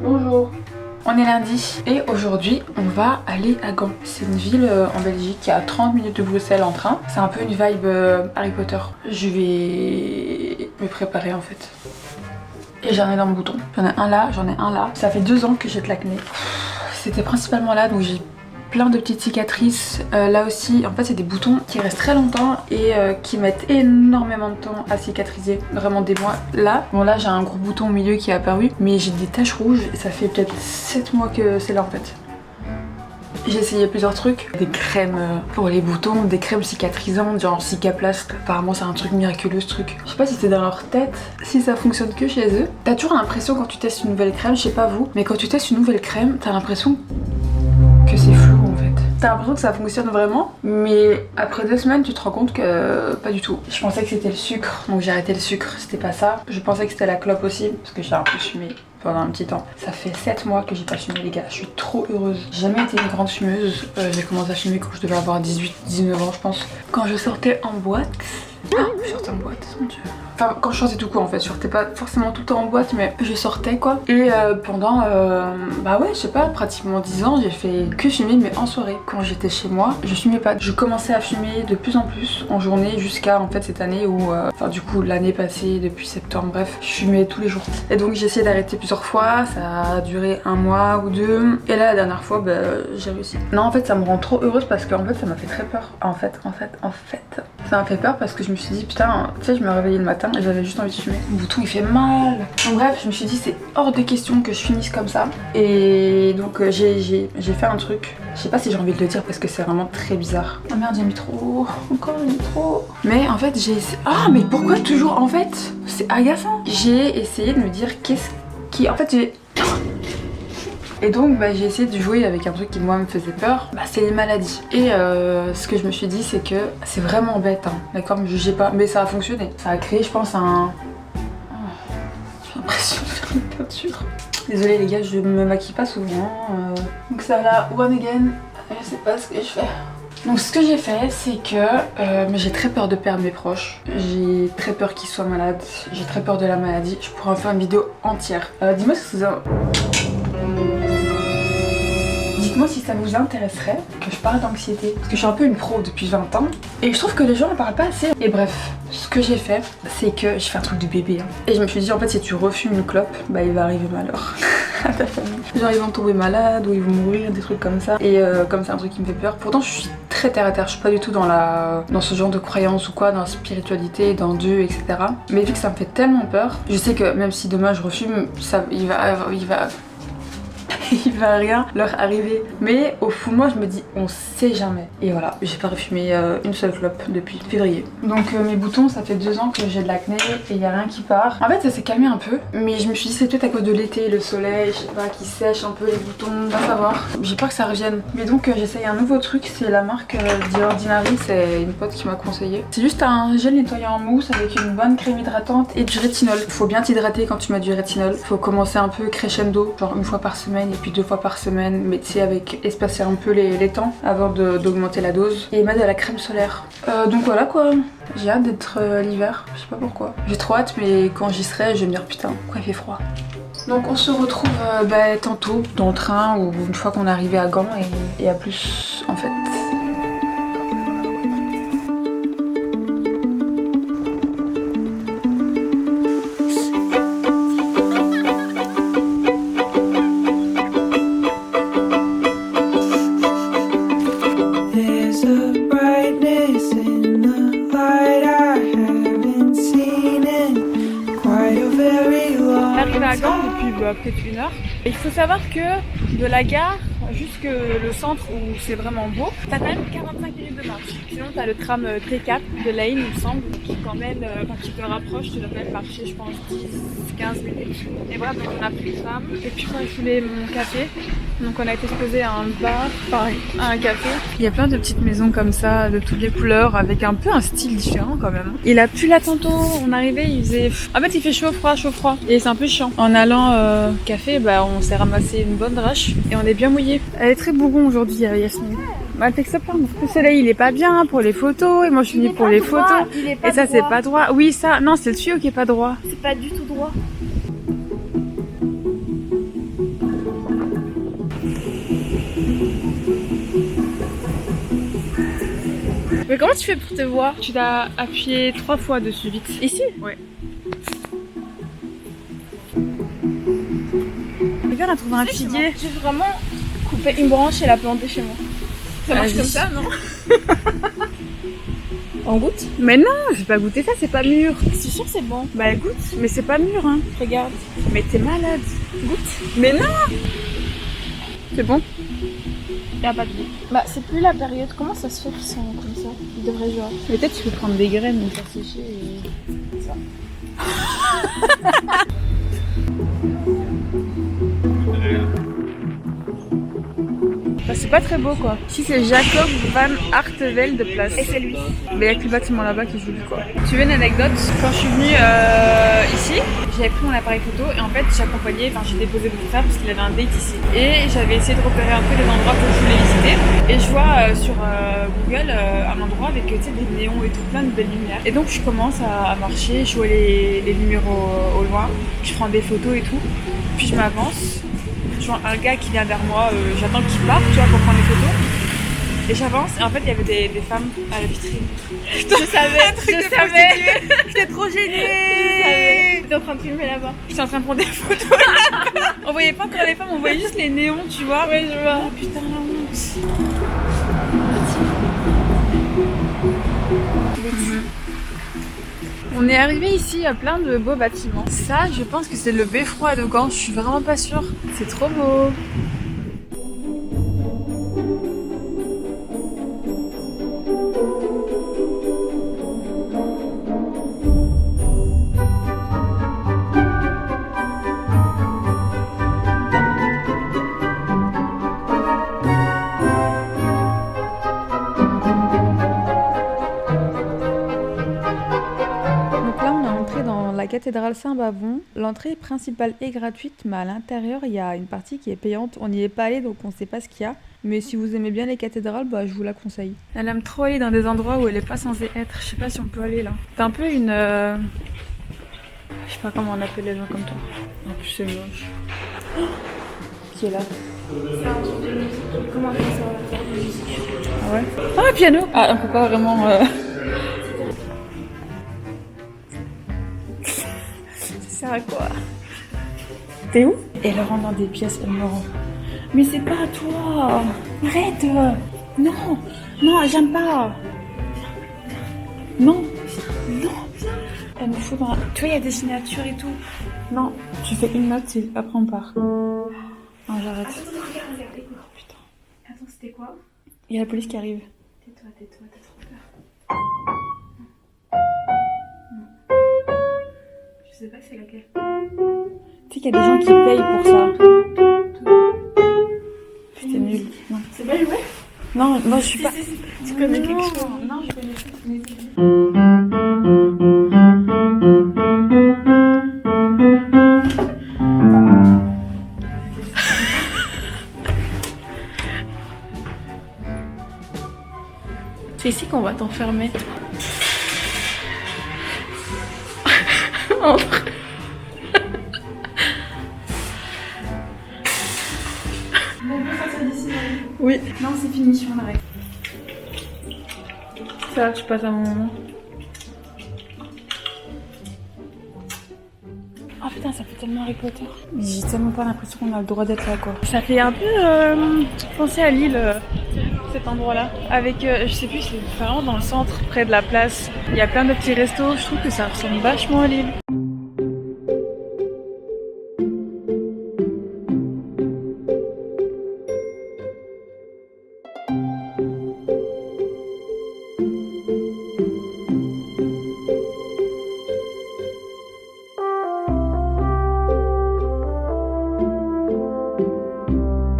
Bonjour. On est lundi et aujourd'hui on va aller à Gand. C'est une ville en Belgique qui est à 30 minutes de Bruxelles en train. C'est un peu une vibe Harry Potter. Je vais me préparer en fait. Et j'en ai dans mon bouton. J'en ai un là, j'en ai un là. Ça fait 2 ans que j'ai de l'acné. C'était principalement là, donc j'ai plein de petites cicatrices. Là aussi, en fait c'est des boutons qui restent très longtemps et qui mettent énormément de temps à cicatriser, vraiment des mois. Là, bon là j'ai un gros bouton au milieu qui est apparu, mais j'ai des taches rouges et ça fait peut-être 7 mois que c'est là en fait. J'ai essayé plusieurs trucs, des crèmes pour les boutons, des crèmes cicatrisantes, genre Cicaplast. Apparemment c'est un truc miraculeux ce truc. Je sais pas si c'est dans leur tête, si ça fonctionne que chez eux. T'as toujours l'impression quand tu testes une nouvelle crème, je sais pas vous, mais quand tu testes une nouvelle crème, t'as l'impression que c'est flou en fait. T'as l'impression que ça fonctionne vraiment, mais après 2 semaines tu te rends compte que pas du tout. Je pensais que c'était le sucre, donc j'ai arrêté le sucre, c'était pas ça. Je pensais que c'était la clope aussi, parce que j'ai un peu fumé pendant un petit temps. Ça fait 7 mois que j'ai pas fumé les gars, je suis trop heureuse. J'ai jamais été une grande fumeuse, j'ai commencé à fumer quand je devais avoir 18-19 ans je pense. Quand je sortais en boîte... Ah, je sortais en boîte, mon dieu. Enfin, quand je sortais tout court en fait, je sortais pas forcément tout le temps en boîte, mais je sortais quoi. Et pendant, bah ouais, je sais pas, pratiquement 10 ans, j'ai fait que fumer, mais en soirée. Quand j'étais chez moi, je fumais pas. Je commençais à fumer de plus en plus en journée jusqu'à en fait cette année où, enfin du coup l'année passée, depuis septembre, bref, je fumais tous les jours. Et donc j'ai essayé d'arrêter plusieurs fois, ça a duré 1 mois ou 2. Et là la dernière fois, bah j'ai réussi. Non en fait ça me rend trop heureuse parce qu'en fait ça m'a fait très peur. En fait, ça m'a fait peur parce que je me suis dit putain, tu sais je me réveillais le matin et j'avais juste envie de fumer. Mon bouton il fait mal. Donc bref, je me suis dit c'est hors de question que je finisse comme ça. Et donc j'ai fait un truc. Je sais pas si j'ai envie de le dire parce que c'est vraiment très bizarre. Oh merde j'ai mis trop. Encore j'ai mis trop. Mais en fait j'ai essayé... Ah mais pourquoi toujours en fait? C'est agaçant. J'ai essayé de me dire qu'est-ce qui... En fait j'ai... Et donc bah, j'ai essayé de jouer avec un truc qui moi me faisait peur, bah, c'est les maladies. Et ce que je me suis dit c'est que c'est vraiment bête, hein. D'accord, me jugez pas, mais ça a fonctionné. Ça a créé je pense un... Oh, j'ai l'impression de faire une peinture. Désolée les gars, je me maquille pas souvent. Donc ça là, one again, je sais pas ce que je fais. Donc ce que j'ai fait c'est que j'ai très peur de perdre mes proches. J'ai très peur qu'ils soient malades. J'ai très peur de la maladie. Je pourrais en faire une vidéo entière. Dis-moi si vous... Dites-moi si ça vous intéresserait que je parle d'anxiété. Parce que je suis un peu une pro depuis 20 ans. Et je trouve que les gens en parlent pas assez. Et bref, ce que j'ai fait, c'est que j'ai fait un truc de bébé. Hein. Et je me suis dit en fait si tu refumes une clope, bah il va arriver malheur à ta famille. Genre ils vont tomber malades ou ils vont mourir, des trucs comme ça. Et comme c'est un truc qui me fait peur. Pourtant je suis très terre à terre. Je suis pas du tout dans ce genre de croyance ou quoi, dans la spiritualité, dans Dieu, etc. Mais vu que ça me fait tellement peur, je sais que même si demain je refume, il va rien leur arriver. Mais au fond de moi je me dis on sait jamais. Et voilà, j'ai pas refumé une seule clope depuis février. Donc mes boutons ça fait 2 ans que j'ai de l'acné et y a rien qui part. En fait ça s'est calmé un peu, mais je me suis dit c'est peut-être à cause de l'été, le soleil, je sais pas, qui sèche un peu les boutons, va savoir. J'ai peur que ça revienne. Mais donc j'essaye un nouveau truc, c'est la marque The Ordinary, c'est une pote qui m'a conseillé. C'est juste un gel nettoyant en mousse avec une bonne crème hydratante et du rétinol. Faut bien t'hydrater quand tu mets du rétinol. Faut commencer un peu crescendo, genre 1 fois par semaine et puis 2 fois par semaine, mais tu sais avec espacer un peu les temps avant d'augmenter la dose et mettre de la crème solaire. Donc voilà quoi, j'ai hâte d'être l'hiver, je sais pas pourquoi. J'ai trop hâte, mais quand j'y serai je vais me dire putain pourquoi il fait froid. Donc on se retrouve tantôt dans le train ou une fois qu'on est arrivé à Gand et à plus en fait. À Gand depuis peut-être 1 heure. Et il faut savoir que de la gare jusque le centre où c'est vraiment beau, t'as quand même 45 minutes de marche. Sinon t'as le tram T4 de Lane il me semble, qui quand même, quand tu te rapproches, tu dois quand même marcher je pense 10-15 minutes. Et bref, donc on a pris le tram, et puis quand je voulais mon café, donc on a été se poser à un bar, pareil, à un café. Il y a plein de petites maisons comme ça, de toutes les couleurs, avec un peu un style différent quand même. Il a plu là tantôt, on arrivait, il faisait... En fait il fait chaud, froid, et c'est un peu chiant. En allant café, bah on s'est ramassé une bonne drache, et on est bien mouillé. Elle est très bourron aujourd'hui, Yasmine. Bah, elle fait que ça plein. Le soleil il est pas bien pour les photos, et moi je suis venue pour les photos. Et ça c'est pas droit. Oui ça, non c'est le tuyau qui est pas droit. C'est pas du tout droit. comment tu fais pour te voir? Tu dois appuyer 3 fois dessus, vite. Ici? Ouais. Quelqu'un a trouvé un figuier. J'ai vraiment coupé une branche et la planter chez moi. Ça marche comme ça, non? On goûte? Mais non, je vais pas goûter ça, c'est pas mûr. C'est sûr que c'est bon. Bah goûte, mais c'est pas mûr, hein. Regarde. Mais t'es malade. Goûte. Mais non. C'est bon? Y a pas de goût. Bah c'est plus la période. Comment ça se fait qu'ils sont comme ça? Ils devraient genre. Peut-être tu peux prendre des graines et faire sécher et... ça. Bah, c'est pas très beau quoi. Ici c'est Jacob van Artevelde place. Et c'est lui. Mais il y a que le bâtiment là-bas qui est joli quoi. Tu veux une anecdote? Quand je suis venue ici, j'avais pris mon appareil photo et en fait j'accompagnais, j'ai déposé mon frère parce qu'il avait un date ici. Et j'avais essayé de repérer un peu les endroits que je voulais visiter. Et je vois sur Google un endroit avec des néons et tout, plein de belles lumières. Et donc je commence à marcher, je vois les lumières au loin, je prends des photos et tout. Puis je m'avance. Je vois un gars qui vient vers moi, j'attends qu'il parte, tu vois, pour prendre les photos. Et j'avance, et en fait, il y avait des femmes à la vitrine. Je savais. J'étais trop gênée. T'es en train de filmer là-bas. J'étais en train de prendre des photos. On voyait pas encore les femmes, on voyait juste les néons, tu vois. Ouais, je vois. Oh putain, la honte. On est arrivé ici à plein de beaux bâtiments. Ça, je pense que c'est le beffroi de Gand, je suis vraiment pas sûre. C'est trop beau. La cathédrale Saint-Bavon, l'entrée principale est gratuite, mais à l'intérieur il y a une partie qui est payante. On n'y est pas allé donc on sait pas ce qu'il y a. Mais si vous aimez bien les cathédrales, je vous la conseille. Elle aime trop aller dans des endroits où elle est pas censée être. Je sais pas si on peut aller là. C'est un peu une... Je sais pas comment on appelle les gens comme toi. En plus c'est moche. Oh, qui est là? C'est un truc de musique. Comment on fait ça? Ah ouais? Ah un piano! Ah on peut pas vraiment... Ça sert à quoi? T'es où? Elle rentre dans des pièces, elle me rend. Mais c'est pas à toi! Arrête! Non! Non, j'aime pas! Non! Non! Elle me fout dans... Tu vois, il y a des signatures et tout. Non, tu fais une note et après on part. Non, j'arrête. Attends, regarde, écoute. Oh, putain. Attends, c'était quoi? Il y a la police qui arrive. Tais-toi, t'as trop peur. Je sais pas c'est laquelle. Tu sais qu'il y a des gens qui payent pour ça. C'était nul. Non. C'est pas joué? Non, moi je suis pas... Tu connais quelque chose? Non, je connais pas. C'est ici qu'on va t'enfermer. Entre. Oui. Non, c'est fini, je m'en arrête. Ça va, tu passes un bon moment. Oh putain, ça fait tellement Harry Potter. J'ai tellement pas l'impression qu'on a le droit d'être là quoi. Ça fait un peu penser à Lille, cet endroit-là. Avec, je sais plus, c'est vraiment dans le centre, près de la place. Il y a plein de petits restos, je trouve que ça ressemble vachement à Lille.